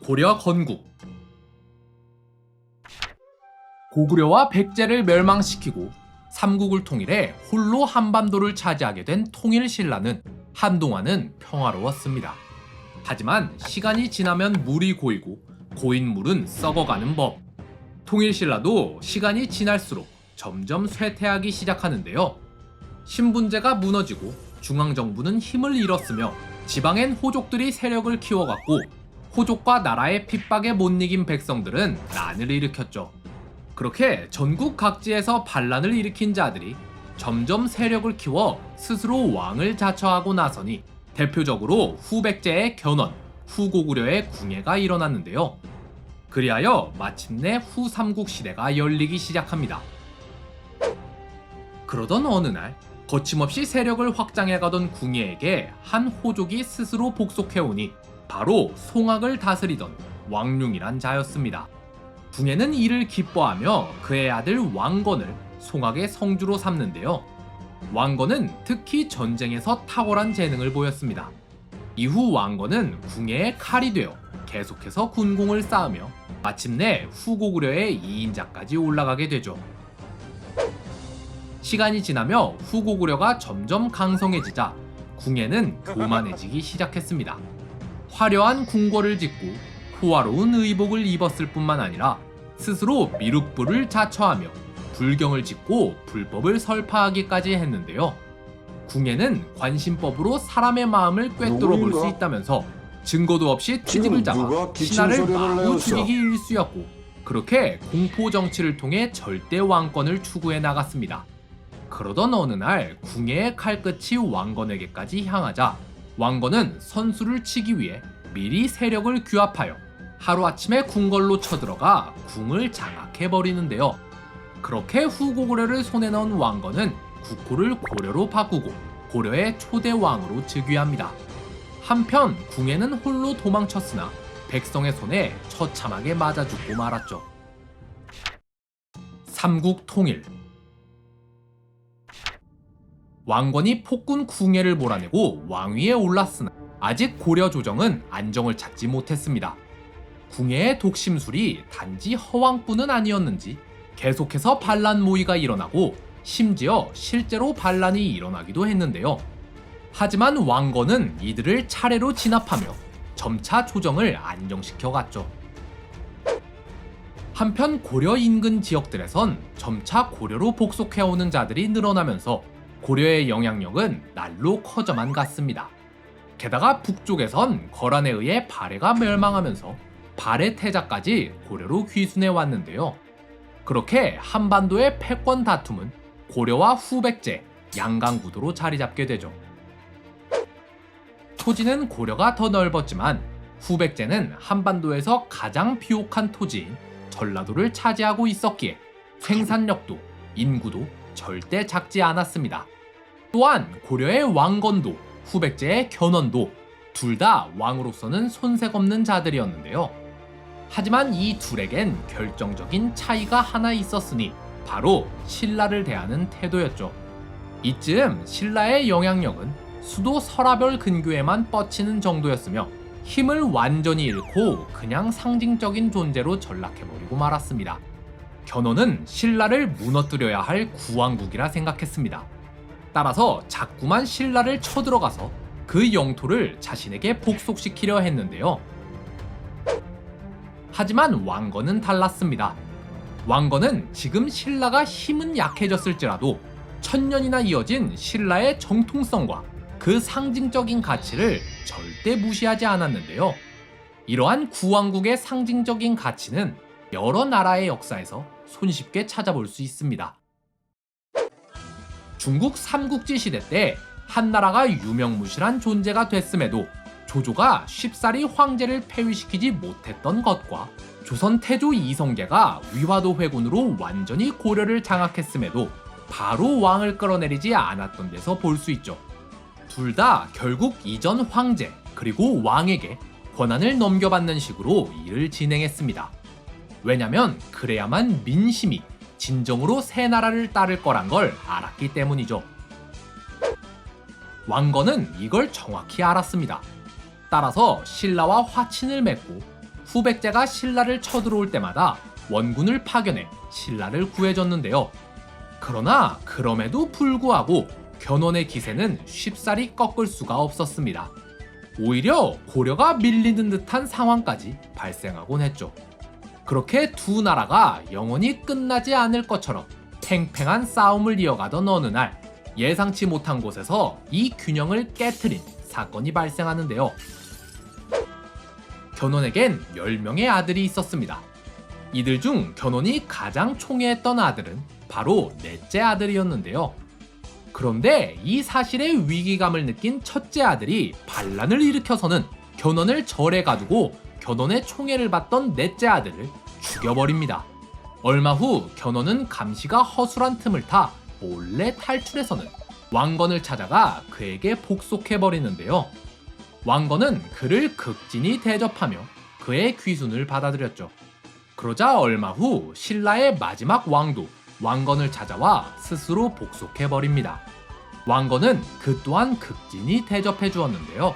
고려 건국. 고구려와 백제를 멸망시키고 삼국을 통일해 홀로 한반도를 차지하게 된 통일신라는 한동안은 평화로웠습니다. 하지만 시간이 지나면 물이 고이고 고인 물은 썩어가는 법. 통일신라도 시간이 지날수록 점점 쇠퇴하기 시작하는데요. 신분제가 무너지고 중앙정부는 힘을 잃었으며 지방엔 호족들이 세력을 키워갔고 호족과 나라의 핍박에 못 이긴 백성들은 난을 일으켰죠. 그렇게 전국 각지에서 반란을 일으킨 자들이 점점 세력을 키워 스스로 왕을 자처하고 나서니 대표적으로 후백제의 견원, 후고구려의 궁예가 일어났는데요. 그리하여 마침내 후삼국 시대가 열리기 시작합니다. 그러던 어느 날 거침없이 세력을 확장해가던 궁예에게 한 호족이 스스로 복속해오니 바로 송악을 다스리던 왕룡이란 자였습니다. 궁예는 이를 기뻐하며 그의 아들 왕건을 송악의 성주로 삼는데요. 왕건은 특히 전쟁에서 탁월한 재능을 보였습니다. 이후 왕건은 궁예의 칼이 되어 계속해서 군공을 쌓으며 마침내 후고구려의 2인자까지 올라가게 되죠. 시간이 지나며 후고구려가 점점 강성해지자 궁예는 교만해지기 시작했습니다. 화려한 궁궐을 짓고 호화로운 의복을 입었을 뿐만 아니라 스스로 미륵부를 자처하며 불경을 짓고 불법을 설파하기까지 했는데요. 궁예는 관심법으로 사람의 마음을 꿰뚫어 볼 수 있다면서 증거도 없이 트집을 잡아 신하를 마구 죽이기 일쑤였고 그렇게 공포 정치를 통해 절대 왕권을 추구해 나갔습니다. 그러던 어느 날 궁예의 칼끝이 왕건에게까지 향하자 왕건은 선수를 치기 위해 미리 세력을 규합하여 하루아침에 궁궐로 쳐들어가 궁을 장악해버리는데요. 그렇게 후고구려를 손에 넣은 왕건은 국호를 고려로 바꾸고 고려의 초대 왕으로 즉위합니다. 한편 궁예는 홀로 도망쳤으나 백성의 손에 처참하게 맞아 죽고 말았죠. 삼국 통일. 왕건이 폭군 궁예를 몰아내고 왕위에 올랐으나 아직 고려 조정은 안정을 찾지 못했습니다. 궁예의 독심술이 단지 허황뿐은 아니었는지 계속해서 반란 모의가 일어나고 심지어 실제로 반란이 일어나기도 했는데요. 하지만 왕건은 이들을 차례로 진압하며 점차 조정을 안정시켜 갔죠. 한편 고려 인근 지역들에선 점차 고려로 복속해오는 자들이 늘어나면서 고려의 영향력은 날로 커져만 갔습니다. 게다가 북쪽에선 거란에 의해 발해가 멸망하면서 발해 태자까지 고려로 귀순해 왔는데요. 그렇게 한반도의 패권 다툼은 고려와 후백제, 양강구도로 자리 잡게 되죠. 토지는 고려가 더 넓었지만 후백제는 한반도에서 가장 비옥한 토지인 전라도를 차지하고 있었기에 생산력도 인구도 절대 작지 않았습니다. 또한 고려의 왕건도 후백제의 견원도 둘 다 왕으로서는 손색 없는 자들이었는데요. 하지만 이 둘에겐 결정적인 차이가 하나 있었으니 바로 신라를 대하는 태도였죠. 이쯤 신라의 영향력은 수도 설화별 근교에만 뻗치는 정도였으며 힘을 완전히 잃고 그냥 상징적인 존재로 전락해버리고 말았습니다. 견훤은 신라를 무너뜨려야 할 구왕국이라 생각했습니다. 따라서 자꾸만 신라를 쳐들어가서 그 영토를 자신에게 복속시키려 했는데요. 하지만 왕건은 달랐습니다. 왕건은 지금 신라가 힘은 약해졌을지라도 천년이나 이어진 신라의 정통성과 그 상징적인 가치를 절대 무시하지 않았는데요. 이러한 구왕국의 상징적인 가치는 여러 나라의 역사에서 손쉽게 찾아볼 수 있습니다. 중국 삼국지 시대 때 한나라가 유명무실한 존재가 됐음에도 조조가 쉽사리 황제를 폐위시키지 못했던 것과 조선 태조 이성계가 위화도 회군으로 완전히 고려를 장악했음에도 바로 왕을 끌어내리지 않았던 데서 볼 수 있죠. 둘 다 결국 이전 황제 그리고 왕에게 권한을 넘겨받는 식으로 일을 진행했습니다. 왜냐면 그래야만 민심이 진정으로 새 나라를 따를 거란 걸 알았기 때문이죠. 왕건은 이걸 정확히 알았습니다. 따라서 신라와 화친을 맺고 후백제가 신라를 쳐들어올 때마다 원군을 파견해 신라를 구해줬는데요. 그러나 그럼에도 불구하고 견훤의 기세는 쉽사리 꺾을 수가 없었습니다. 오히려 고려가 밀리는 듯한 상황까지 발생하곤 했죠. 그렇게 두 나라가 영원히 끝나지 않을 것처럼 팽팽한 싸움을 이어가던 어느 날 예상치 못한 곳에서 이 균형을 깨트린 사건이 발생하는데요. 견훤에겐 10명의 아들이 있었습니다. 이들 중 견훤이 가장 총애했던 아들은 바로 넷째 아들이었는데요. 그런데 이 사실에 위기감을 느낀 첫째 아들이 반란을 일으켜서는 견훤을 절에 가두고 견훤의 총애를 받던 넷째 아들을 죽여버립니다. 얼마 후 견훤은 감시가 허술한 틈을 타 몰래 탈출해서는 왕건을 찾아가 그에게 복속해버리는데요. 왕건은 그를 극진히 대접하며 그의 귀순을 받아들였죠. 그러자 얼마 후 신라의 마지막 왕도 왕건을 찾아와 스스로 복속해버립니다. 왕건은 그 또한 극진히 대접해 주었는데요.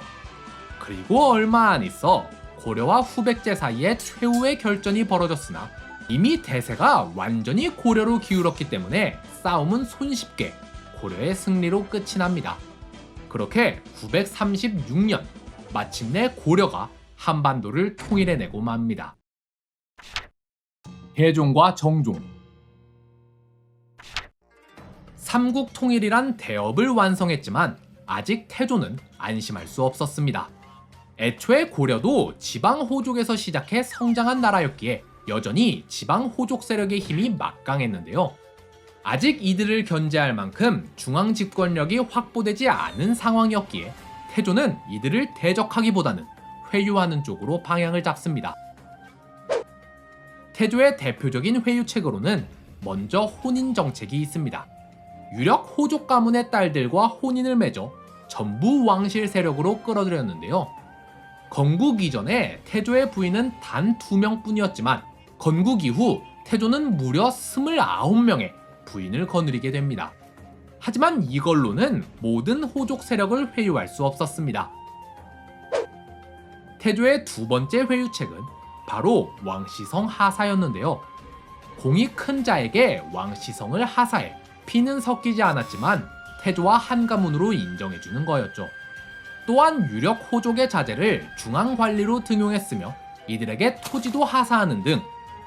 그리고 얼마 안 있어 고려와 후백제 사이에 최후의 결전이 벌어졌으나 이미 대세가 완전히 고려로 기울었기 때문에 싸움은 손쉽게 고려의 승리로 끝이 납니다. 그렇게 936년 마침내 고려가 한반도를 통일해내고 맙니다. 세종과 정종. 삼국 통일이란 대업을 완성했지만 아직 태조는 안심할 수 없었습니다. 애초에 고려도 지방 호족에서 시작해 성장한 나라였기에 여전히 지방 호족 세력의 힘이 막강했는데요. 아직 이들을 견제할 만큼 중앙 집권력이 확보되지 않은 상황이었기에 태조는 이들을 대적하기보다는 회유하는 쪽으로 방향을 잡습니다. 태조의 대표적인 회유책으로는 먼저 혼인 정책이 있습니다. 유력 호족 가문의 딸들과 혼인을 맺어 전부 왕실 세력으로 끌어들였는데요. 건국 이전에 태조의 부인은 단 2명뿐이었지만 건국 이후 태조는 무려 29명의 부인을 거느리게 됩니다. 하지만 이걸로는 모든 호족 세력을 회유할 수 없었습니다. 태조의 두 번째 회유책은 바로 왕시성 하사였는데요. 공이 큰 자에게 왕시성을 하사해 피는 섞이지 않았지만 태조와 한 가문으로 인정해주는 거였죠. 또한 유력 호족의 자제를 중앙 관리로 등용했으며 이들에게 토지도 하사하는 등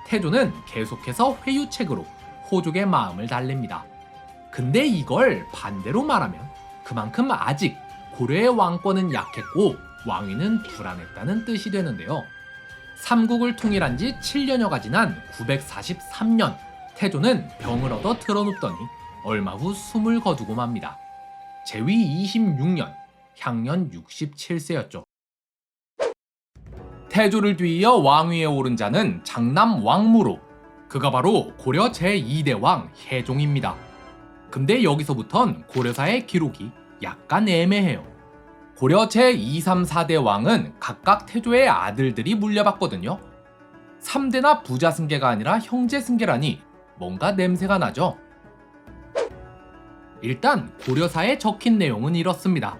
태조는 계속해서 회유책으로 호족의 마음을 달랩니다. 근데 이걸 반대로 말하면 그만큼 아직 고려의 왕권은 약했고 왕위는 불안했다는 뜻이 되는데요. 삼국을 통일한 지 7년여가 지난 943년 태조는 병을 얻어 드러눕더니 얼마 후 숨을 거두고 맙니다. 제위 26년, 향년 67세였죠. 태조를 뒤이어 왕위에 오른 자는 장남 왕무로, 그가 바로 고려 제2대 왕 혜종입니다. 근데 여기서부턴 고려사의 기록이 약간 애매해요. 고려 제2, 3, 4대 왕은 각각 태조의 아들들이 물려받거든요. 3대나 부자 승계가 아니라 형제 승계라니 뭔가 냄새가 나죠? 일단 고려사에 적힌 내용은 이렇습니다.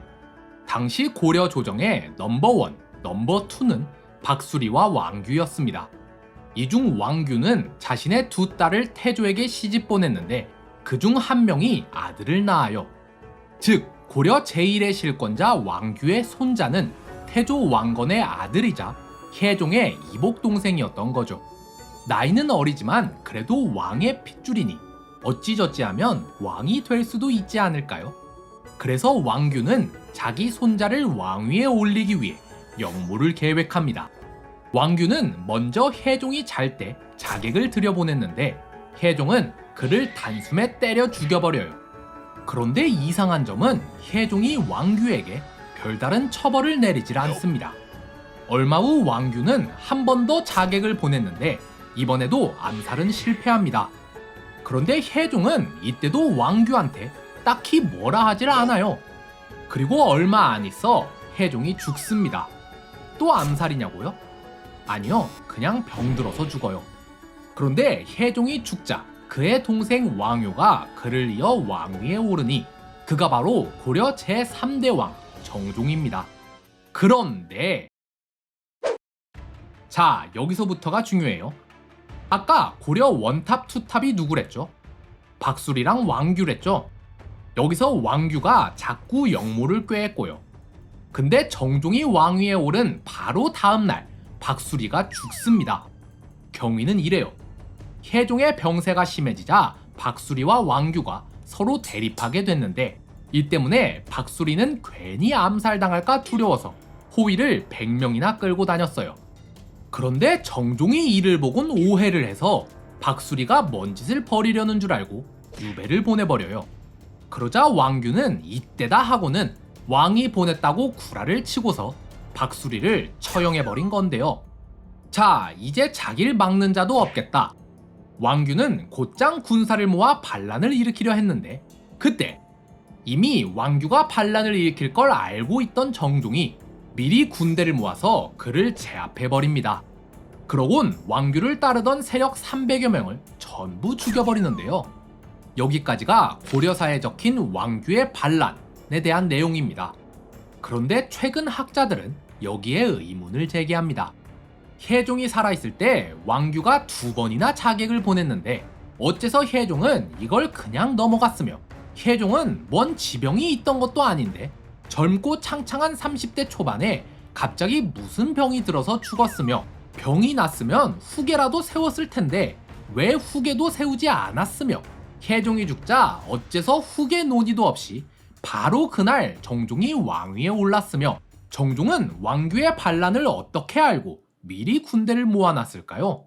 당시 고려 조정의 넘버 1, 넘버 2는 박수리와 왕규였습니다. 이 중 왕규는 자신의 두 딸을 태조에게 시집 보냈는데 그중 한 명이 아들을 낳아요. 즉 고려 제1의 실권자 왕규의 손자는 태조 왕건의 아들이자 혜종의 이복 동생이었던 거죠. 나이는 어리지만 그래도 왕의 핏줄이니 어찌저찌하면 왕이 될 수도 있지 않을까요? 그래서 왕규는 자기 손자를 왕위에 올리기 위해 역모를 계획합니다. 왕규는 먼저 혜종이 잘 때 자객을 들여보냈는데 혜종은 그를 단숨에 때려 죽여버려요. 그런데 이상한 점은 혜종이 왕규에게 별다른 처벌을 내리질 않습니다. 얼마 후 왕규는 한 번 더 자객을 보냈는데 이번에도 암살은 실패합니다. 그런데 혜종은 이때도 왕규한테 딱히 뭐라 하질 않아요. 그리고 얼마 안 있어 혜종이 죽습니다. 또 암살이냐고요? 아니요, 그냥 병들어서 죽어요. 그런데 혜종이 죽자 그의 동생 왕효가 그를 이어 왕위에 오르니 그가 바로 고려 제3대 왕 정종입니다. 그런데 자, 여기서부터가 중요해요. 아까 고려 원탑, 투탑이 누구랬죠? 박수리랑 왕규랬죠? 여기서 왕규가 자꾸 역모를 꾀했고요. 근데 정종이 왕위에 오른 바로 다음날 박수리가 죽습니다. 경위는 이래요. 혜종의 병세가 심해지자 박수리와 왕규가 서로 대립하게 됐는데, 이 때문에 박수리는 괜히 암살당할까 두려워서 호위를 100명이나 끌고 다녔어요. 그런데 정종이 이를 보곤 오해를 해서 박수리가 뭔 짓을 벌이려는 줄 알고 유배를 보내버려요. 그러자 왕규는 이때다 하고는 왕이 보냈다고 구라를 치고서 박수리를 처형해버린 건데요. 자, 이제 자기를 막는 자도 없겠다. 왕규는 곧장 군사를 모아 반란을 일으키려 했는데, 그때 이미 왕규가 반란을 일으킬 걸 알고 있던 정종이 미리 군대를 모아서 그를 제압해버립니다. 그러곤 왕규를 따르던 세력 300여 명을 전부 죽여버리는데요. 여기까지가 고려사에 적힌 왕규의 반란에 대한 내용입니다. 그런데 최근 학자들은 여기에 의문을 제기합니다. 혜종이 살아있을 때 왕규가 2번이나 자객을 보냈는데 어째서 혜종은 이걸 그냥 넘어갔으며, 혜종은 뭔 지병이 있던 것도 아닌데 젊고 창창한 30대 초반에 갑자기 무슨 병이 들어서 죽었으며, 병이 났으면 후계라도 세웠을 텐데 왜 후계도 세우지 않았으며, 혜종이 죽자 어째서 후계 논의도 없이 바로 그날 정종이 왕위에 올랐으며, 정종은 왕규의 반란을 어떻게 알고 미리 군대를 모아놨을까요?